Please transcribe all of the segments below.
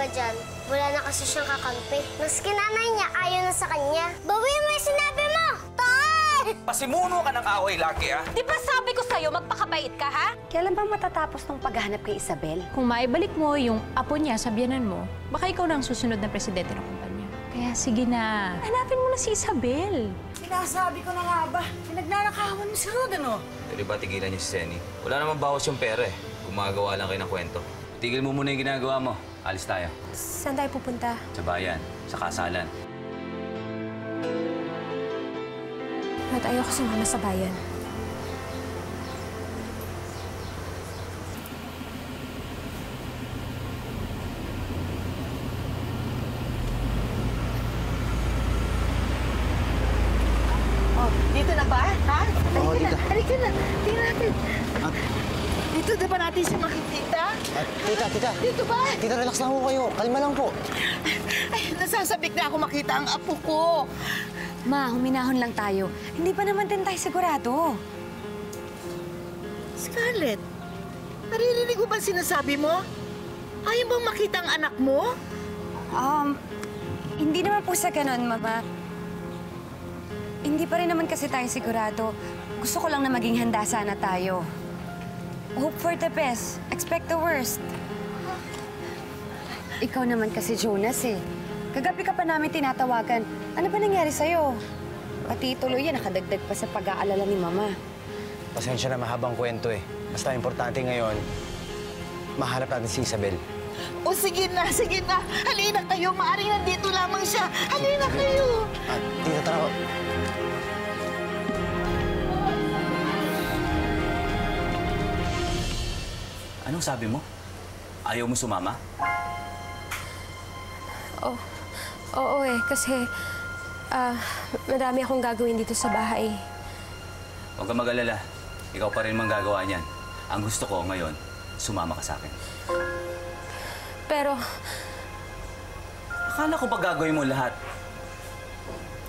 ba dyan? Wala na kasi siyang kakampi. Maski nanay niya, ayaw na sa kanya. Bawiin mo yung sinabi mo! Tay! Pasimuno ka ng away lagi, ha? Di ba sabi ko sa'yo, magpakabait ka, ha? Kailan bang matatapos tong paghahanap kay Isabel? Kung maibalik mo yung apo niya sa biyanan mo, baka ikaw na ang susunod na presidente ng kumpanya. Kaya sige na, hanapin mo na si Isabel. Sinasabi ko na nga ba, pinagnanakawan mo si Rod, ano? Pwede ba tigilan niyo si Senny? Wala namang bawas yung pera, eh. Gumagawa lang kayo ng kwento. Tigil mo muna yung ginagawa mo. Alis tayo. Saan tayo pupunta? Sa bayan, sa kasalan. At ayoko sumama sa bayan. Oh, dito na ba? Ha? Oo, dito. Halika na. Tingnan natin. Dito na ba natin siya makikita? Tita. Dito ba? Tita, relax lang po kayo. Kalma lang po. Ay, nasasabik na ako makita ang apo ko. Ma, huminahon lang tayo. Hindi pa naman din tayo sigurado. Scarlett, naririnig mo ba sinasabi mo? Ayaw bang makita ang anak mo? Hindi naman po sa ganun, Mama. Hindi pa rin naman kasi tayo sigurado. Gusto ko lang na maging handa sana tayo. Hope for the best. Expect the worst. Ikaw naman kasi, Jonas, eh. Kagabi ka pa namin tinatawagan. Ano ba nangyari sa'yo? Pati tuloy yan, nakadagdag pa sa pag-aalala ni Mama. Pasensya na, mahabang kwento eh. Basta importante ngayon, mahanap natin si Isabel. O sige na, sige na. Halina kayo, maaaring nandito lamang siya. Halina kayo. Tita, tara. Anong sabi mo? Ayaw mo sumama? Oo eh, kasi madami akong gagawin dito sa bahay. Huwag ka mag-alala. Ikaw pa rin mang gagawa niyan. Ang gusto ko ngayon, sumama ka sa akin. Pero, Akala ko pa gagawin mo lahat.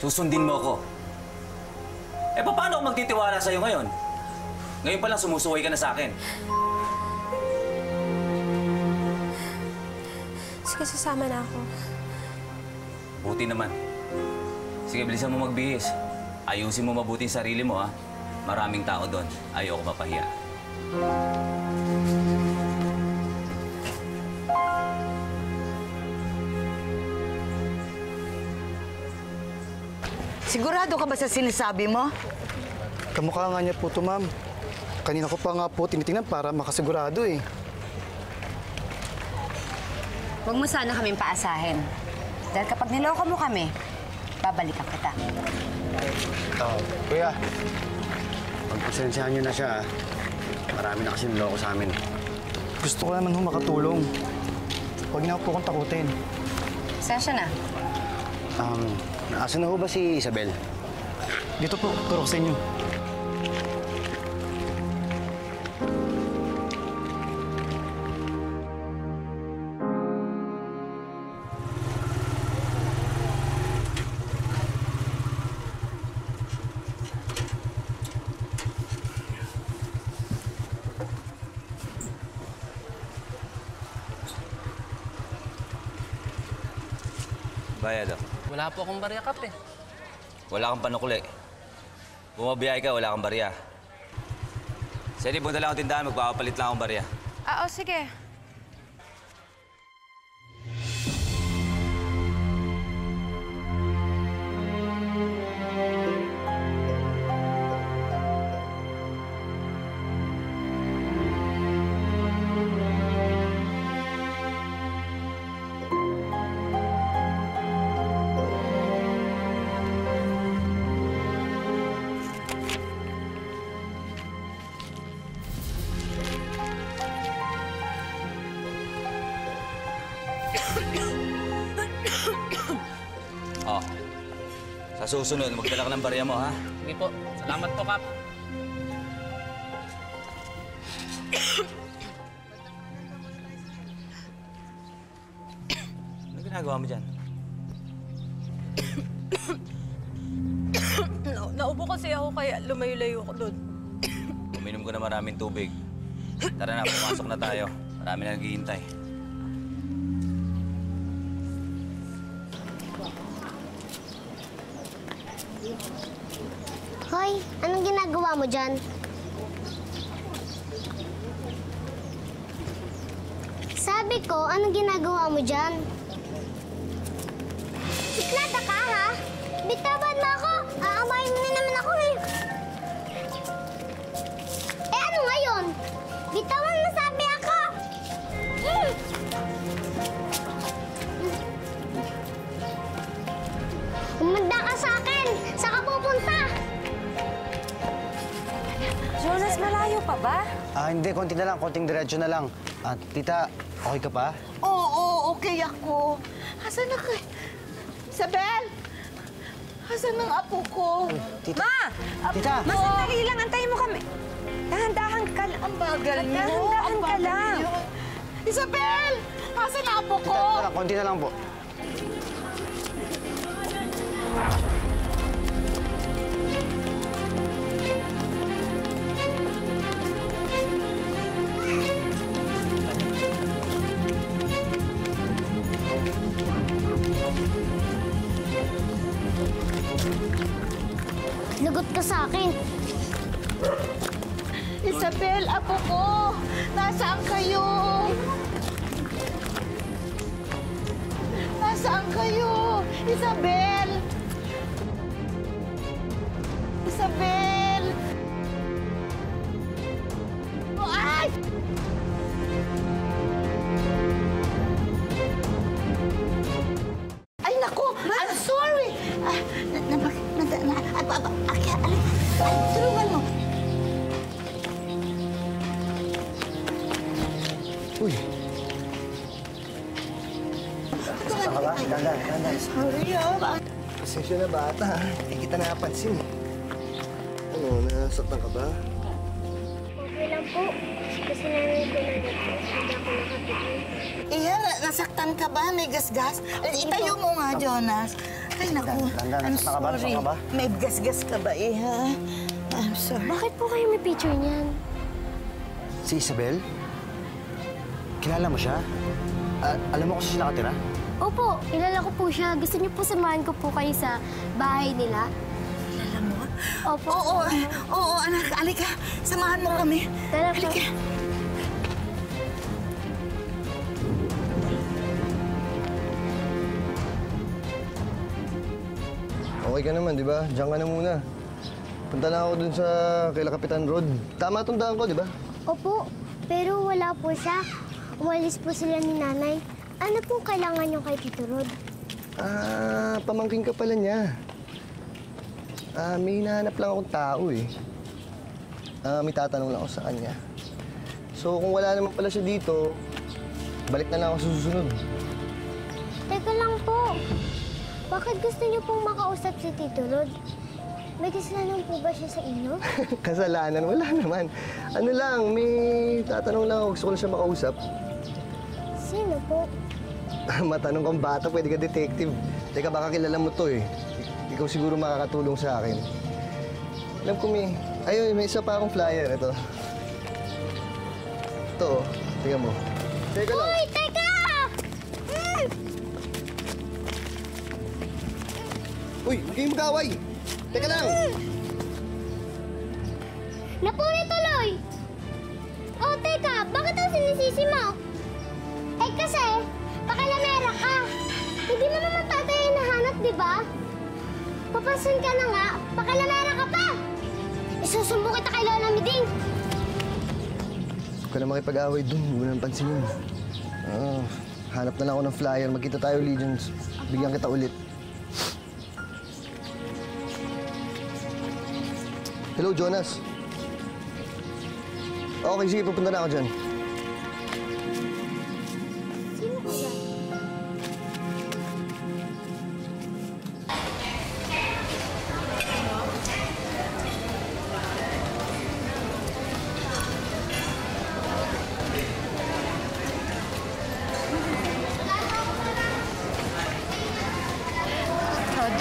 Susundin mo ako. Eh, paano ako magtitiwala sa'yo ngayon? Ngayon pa lang sumusuway ka na sa akin. sige, sasama na ako. Buti naman. Sige, bilisan mo magbihis. Ayusin mo mabuti yung sarili mo, ha? Maraming tao doon. Ayaw ko mapahiya. Sigurado ka ba sa sinasabi mo? Kamukha nga niya po ito, ma'am. Kanina ko pa nga po tinitingnan para makasigurado eh. Huwag mo sana kaming paasahin. Dahil kapag niloko mo kami, babalikan kita. Kuya, pagpasensyahan niyo na siya, ah. Marami na kasi niloko sa amin. Gusto ko naman makatulong. Huwag niyo po akong takutin. Sasya na. Nasa na ho ba si Isabel? Dito po, turok sa inyo. Bayad ako. Wala po akong barya kape. Wala kang panukuli. Bumabiyay ka, wala kang barya. Sige, punta lang ako tindahan, magpapapalit lang akong barya. Oo, sige. Oh. Sa susunod, magdala ka ng barya mo, ha? Sige po. Salamat po, Kap. Ano ginagawa mo dyan? Naubo kasi ako kaya lumayo-layo ko doon. Uminom ko na maraming tubig. Tara na, pumasok na tayo. Marami na naghihintay. ginagawa mo dyan? Sabi ko, anong ginagawa mo dyan? Siklata ka, ha? Bitawan mo ako! Aamayin mo na naman ako, eh! Eh, ano ngayon? Bitawan mo, sabi ako! Umanda ka sa akin! Saan ka pupunta? Jonas, malayo pa ba? Hindi. Konti na lang. Konting diretso na lang. Tita, okay ka pa? Oo, okay ako. Asan na kay... Isabel! Asan ang apo ko? Tita! Ma! Tita! Ma, sandali lang. Antayin mo kami. Dahan-dahan ka lang. Ang bagal mo. Dahan-dahan Ang ka bagal lang. niyo. Isabel! Asan ang apo ko? Tita, konti na lang po. Lagot ka sa akin. Isabel, apo ko! Nasaan kayo? Nasaan kayo? Isabel! Isabel! Oh, ay! Ay, naku! I'm sorry! Tulungan mo. Uy! Saan ka ba? Dandan. Sorry, Pasensya na bata. Hindi kita napansin. Ano, nasaktan ka ba? Okay lang po. Kasi nanay ko na hindi ako nakatigil. Nasaktan ka ba? May gasgas? Itayo mo nga, Jonas. Ay, naku. Dandan, I'm nasaktan ka ba? sorry. Nasaktan ka ba? May gasgas ka ba, ha? I'm sorry. Bakit po kayo may picture niyan? Si Isabel? Kilala mo siya? Alam mo kung saan siya nakatira? Opo, kilala ko po siya. Gusto niyo po samahan ko po kayo sa bahay nila? Kilala mo? Opo. Oo, anak. Alika, samahan mo kami. Tara po. Alika. Okay ka naman, di ba? Diyan ka na muna. Punta na ako dun sa kay Kapitan Rod. Tama itong daan ko, di ba? Opo, pero wala po siya. Umalis po sila ni nanay. Ano po kailangan niyo kay Tito Rod? Pamangkin ka pala niya. May hinahanap lang akong tao eh. May tatanong lang ako sa kanya. So kung wala naman pala siya dito, balik na lang ako sa susunod. Teka lang po. Bakit gusto niyo pong makausap si Tito Rod? May kasalanan po ba siya sa inyo? Kasalanan? Wala naman. Ano lang, may tatanong lang ako. Gusto ko na siya makausap. Sino po? Matanong kang bata, pwede ka detective. Teka, baka kilala mo to eh. Ikaw siguro makakatulong sa akin. Alam ko, ayun, may isa pa akong flyer. Ito. Ito, oh. Tingnan mo. Teka lang. Uy, teka! Uy, huwag kayong mag-away. Teka lang. Napuri tuloy! Oh, teka, bakit ang sinisisi mo? Eh kasi, pakilamera ka. Hindi mo naman tatay ang nahanap, di ba? Papasan ka na nga, pakilamera ka pa! Isusumbo kita kay Lola Miding! Huwag ka na makipag-away dun. Huwag mo nang pansin yun. Hanap na lang ako ng flyer. Magkita tayo, Legions. Bigyan kita ulit. Hello, Jonas. Okay, sige. Pupunta na ako dyan. Sino ko yan? Rod,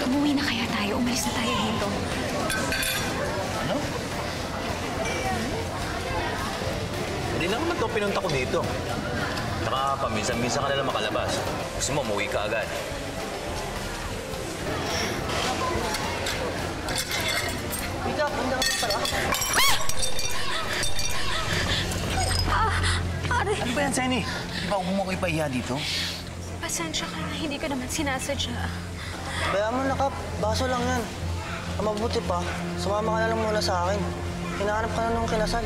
umuwi na kaya tayo. Umalis na tayo dito. Ano? Hindi naman ito pinunta ko dito. Tsaka paminsan-minsan ka nalang makalabas. Gusto mo, umuwi ka agad. Ano ba yan, Senny? Di ba huwag mo ko ipahiya dito? Pasensya ka na, hindi ka naman sinasadya. Bayaan mo na, Kap. Baso lang yan. Ang mabuti pa, sumama ka na lang muna sa akin. Hinahanap ka na nung kinasal.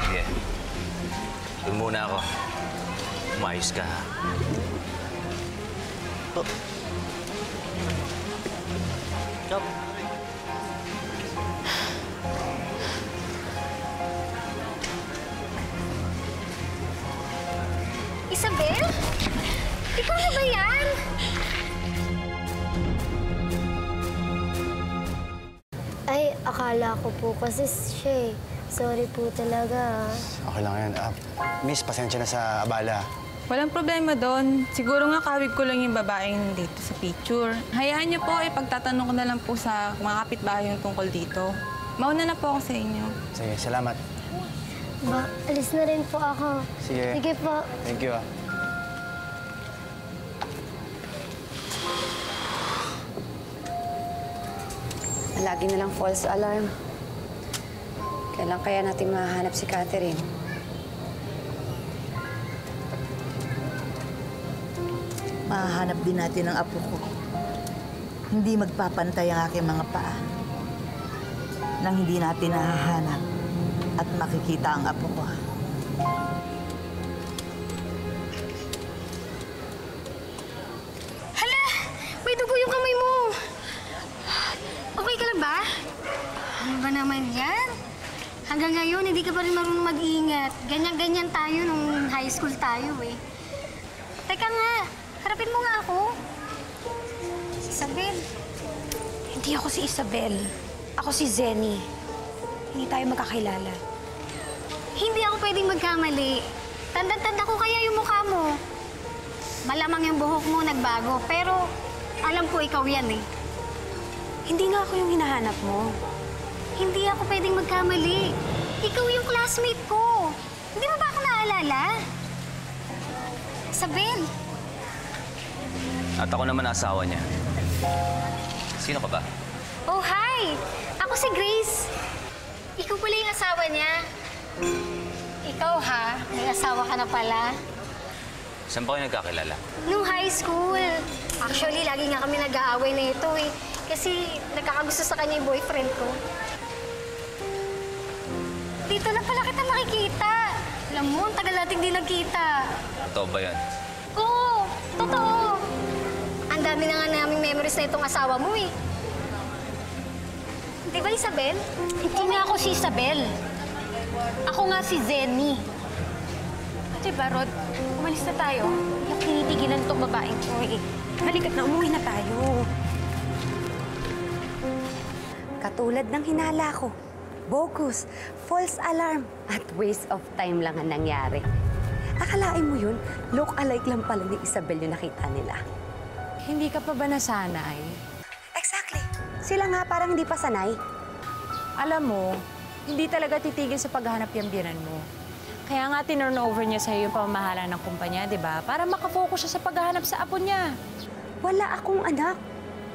Sige. Doon muna ako. Umayos ka, ha? Kap. Isabel? Ikaw na ba yan? Ay, akala ko po kasi siya eh. Sorry po talaga. Okay lang yan. Miss, pasensya na sa abala. Walang problema doon. Siguro nga kawig ko lang yung babaeng dito sa picture. Hayaan niyo po, ipagtatanong ko na lang po sa mga kapitbahay yung tungkol dito. Mauna na po ako sa inyo. Sige, salamat. Ba, alis na rin po ako. Sige. Sige po. Thank you, Lagi na lang false alarm. Kailan kaya natin mahahanap si Catherine? Mahahanap din natin ang apo ko. Hindi magpapantay ang aking mga paa. Nang hindi natin nahahanap at makikita ang apo ko. Hala! May dugo yung kamay mo! Okay ka lang ba? Ano ba naman yan? Hanggang ngayon, hindi ka pa rin marunong mag-iingat. Ganyan-ganyan tayo nung high school tayo eh. Teka nga, harapin mo nga ako. Isabel. Hindi ako si Isabel. Ako si Zenny. Hindi tayo magkakilala. Hindi ako pwedeng magkamali. Tanda-tanda ko kaya yung mukha mo. Malamang yung buhok mo nagbago, pero alam ko ikaw yan eh. Hindi nga ako yung hinahanap mo. Hindi ako pwedeng magkamali. Ikaw yung classmate ko. Hindi mo ba ako naalala? Isabel. At ako naman asawa niya. Sino ka ba? Oh, hi! Ako si Grace. Ikaw pala yung asawa niya. Ikaw ha, may asawa ka na pala. Saan ba kayo nagkakilala? Nung high school. Actually, lagi nga kami nag-aaway na ito eh. Kasi nagkakagusto sa kanya yung boyfriend ko. Dito na pala kita nakikita. Alam mo, ang tagal nating di nagkita. Totoo ba yan? Oo, totoo. Ang dami na nga naming memories na itong asawa mo eh. Di ba, Isabel? Hindi nga ako si Isabel. Ako nga si Zenny. Diba, Rod? Umalis na tayo. Hindi ako tinitigilan itong babaeng ko eh. Halika't na, umuwi na tayo. Katulad ng hinala ko. Bogus, false alarm, at waste of time lang ang nangyari. Akalain mo yun, look-alike lang pala ni Isabel yung nakita nila. Hindi ka pa ba nasanay? Exactly. Sila nga parang hindi pa sanay. Alam mo, hindi talaga titigil sa paghahanap yung biyanan mo. Kaya nga tinurn over niya sa'yo yung pamamahala ng kumpanya, di ba? Para makafocus siya sa paghahanap sa apo niya. Wala akong anak.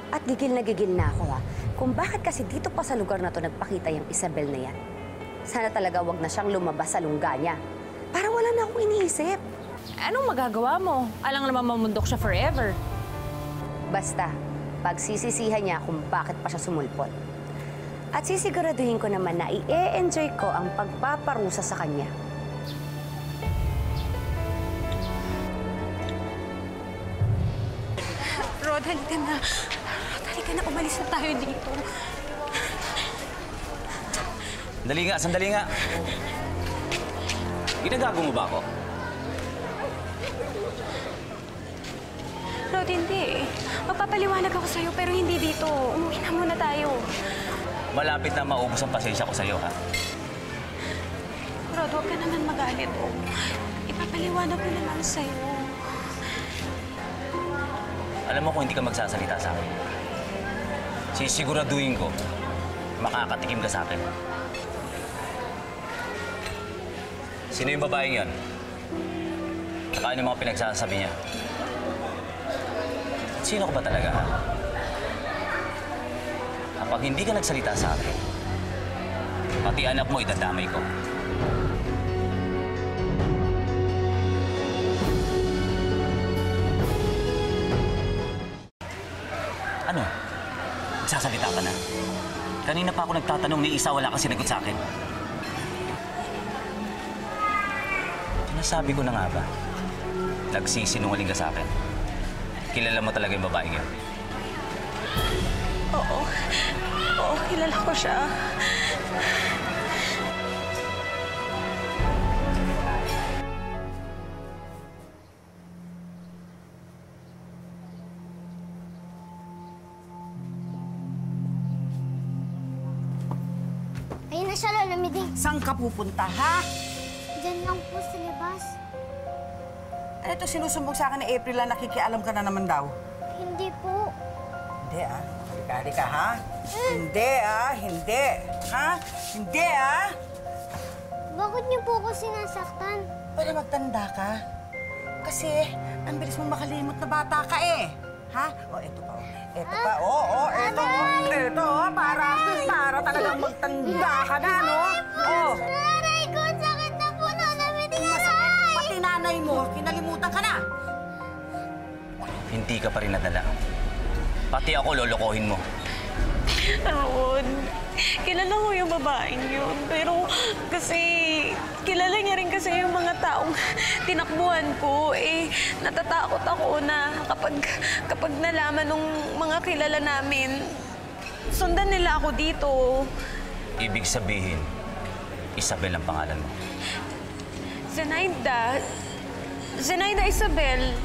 At gigil na ako ha. Kung bakit kasi dito pa sa lugar na to nagpakita yung Isabel na yan. Sana talaga wag na siyang lumabas sa lungga niya. Para wala na akong iniisip. Anong magagawa mo? Alang naman mamundok siya forever. Basta, pagsisisihan niya kung bakit pa siya sumulpot. At sisiguraduhin ko naman na i-enjoy ko ang pagpaparusa sa kanya. Rod, halika na. Rod, halika na. Umalis na tayo dito. Sandali nga. Ginagago mo ba ako? Rod, hindi. Magpapaliwanag ako sa'yo, pero hindi dito. Umuwi na muna tayo. Malapit na maubos ang pasensya ko sa'yo, ha? Rod, huwag ka naman magalit. Oh. Ipapaliwanag ko na lang sa'yo. Alam mo kung hindi ka magsasalita sa akin, sisiguraduhin ko makakatikim ka sa akin. Sino yung babaeng yan? Saka ano yung mga pinagsasabi niya? At sino ka ba talaga, ha? Kapag hindi ka nagsalita sa akin, pati anak mo idadamay ko. Ano? Nagsasalita ka na? Kanina pa ako nagtatanong ni isa, wala kang sinagot sa akin. Nasabi ko na nga ba? Nagsisinungaling ka sa akin. Kilala mo talaga yung babaeng yun? Oo. Oo, kilala ko siya. Ayun na siya, Lola Miding. Saan ka pupunta, ha? Diyan lang po sa labas. Ito sinusumbong sa akin ni April na nakikialam ka na naman daw. Hindi po. Hindi, ah. Kali ka, ha? Hindi, ah. Hindi. Ha? Hindi, ah. Bakit niyo po ako sinasaktan? Para magtanda ka. Kasi, ang bilis mong makalimot na bata ka, eh. Ha? O, eto pa, oh. Eto pa, eto, Eto, para talagang magtanda ka na, no? Oh. Aray ko, sakit na po, Lola Miding. Aray! Pati nanay mo, kinalimutan ka na. Hindi ka pa rin nadala. Pati ako lolokohin mo. Ron, kilala ko yung babaeng yun. Pero kasi kilala niya rin kasi yung mga taong tinakbuhan ko. Eh, natatakot ako na kapag nalaman ng mga kilala namin, sundan nila ako dito. Ibig sabihin, Isabel ang pangalan mo. Zenaida. Zenaida Isabel.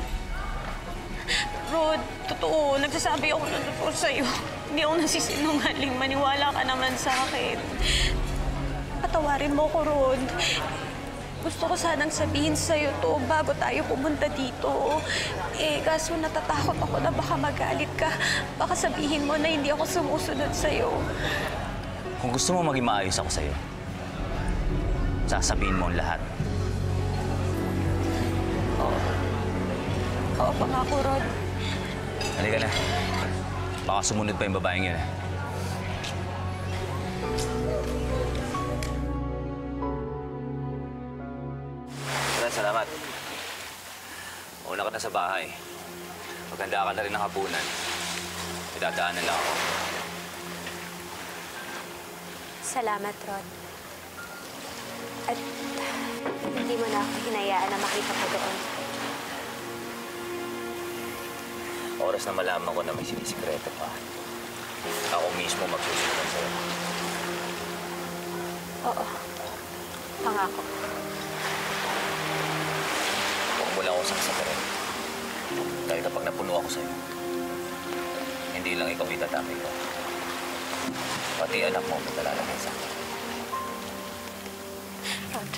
Rod, totoo. Nagsasabi ako ng totoo sa'yo. Hindi ako nasisinungaling. Maniwala ka naman sa akin. Patawarin mo ko, Rod. Gusto ko sanang sabihin sa'yo to bago tayo pumunta dito. Eh, kaso natatakot ako na baka magalit ka. Baka sabihin mo na hindi ako sumusunod sa'yo. Kung gusto mo maging maayos ako sa'yo, sasabihin mo ang lahat. Oo, pangako, Rod. Halika na. Baka sumunod pa yung babaeng yun, eh. Salamat. Una ka na sa bahay. Maganda ka na rin ng hapunan. May dadaanan lang ako. Salamat, Rod. At hindi mo na ako hinayaan na makita ko doon. Oras na malaman ko na may sinisikreto pa. Ako mismo magsusunod sa'yo. Oo. Pangako. Huwag mo lang akong saksakin. Dahil kapag napuno ako sa'yo, hindi lang ikaw itatapay ko. Pati anak mo may talalagay sa akin. Rod.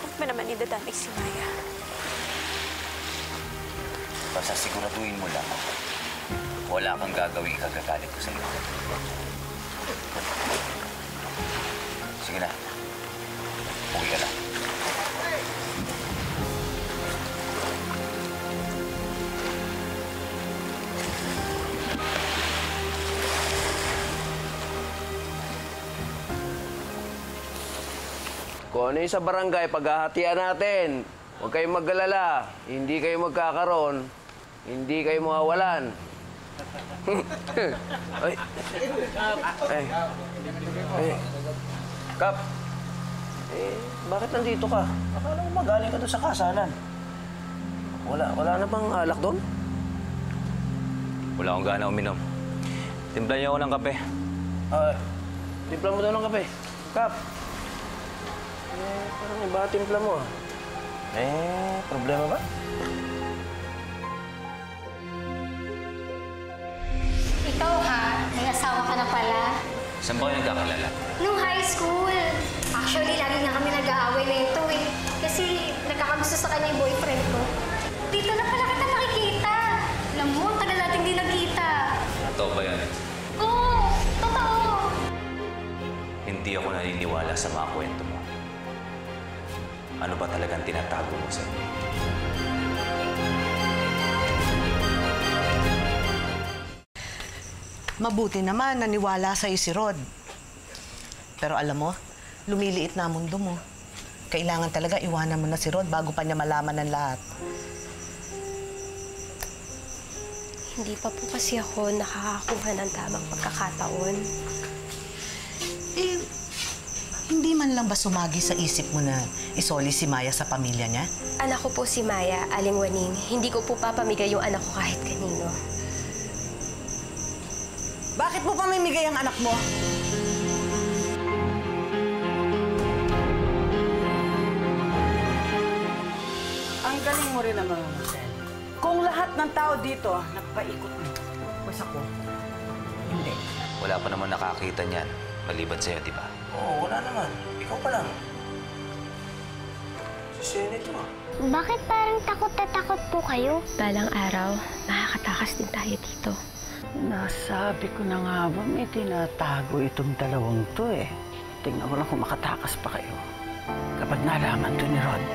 Huwag mo naman idadamay si Maya. Basta siguraduhin mo lang, wala kang gagawin ikagagalit ko sa'yo. Sige na. Uwi ka na. Kung ano yung sa barangay, paghahatian natin. Huwag kayong mag-alala. Hindi kayo magkakaroon. Hindi kayo mawawalan. Ay. Ay. Ay. Kap. Bakit nandito ka? Akala ko magaling ka doon sa kasalan. Wala na bang alak doon? Wala akong gana uminom. Timpla niyo ako ng kape. Timpla mo daw ng kape. Kap. Parang iba timpla mo, ah. Problema ba? Ikaw ha, may asawa ka na pala. Saan ba kayo nagkakilala? Nung high school. Actually, lagi nga kami nag-aaway na ito eh. Kasi nagkakagusto sa kanya yung boyfriend ko. Dito na pala kita nakikita. Alam mo, ang tagal natin di nagkita. Totoo ba yan? Oo, totoo. Hindi ako naniniwala sa mga kwento mo. Ano ba talagang tinatago mo sa'yo? Mabuti naman, naniwala sa'yo si Rod. Pero alam mo, lumiliit na ang mundo mo. Kailangan talaga iwanan mo na si Rod bago pa niya malaman ng lahat. Hindi pa po kasi ako nakakakuha ng tamang pagkakataon. Eh, hindi man lang ba sumagi sa isip mo na isoli si Maya sa pamilya niya? Anak ko po si Maya, Aling Waning. Hindi ko po papamigay yung anak ko kahit kanino. Bakit mo pamimigay ang anak mo? Ang galing mo rin naman, Marcel. Kung lahat ng tao dito nagpaikot mo, mas ako, hindi. Wala pa naman nakakita niyan, maliban sa'yo, di ba? Oo, wala naman. Ikaw pa lang. Si Senate mo. Bakit parang takot na takot po kayo? Balang araw, makakatakas din tayo dito. Nasabi ko na nga ba may tinatago itong dalawang to eh. Tingnan ko lang kung makatakas pa kayo. Kapag nalaman to ni Rod.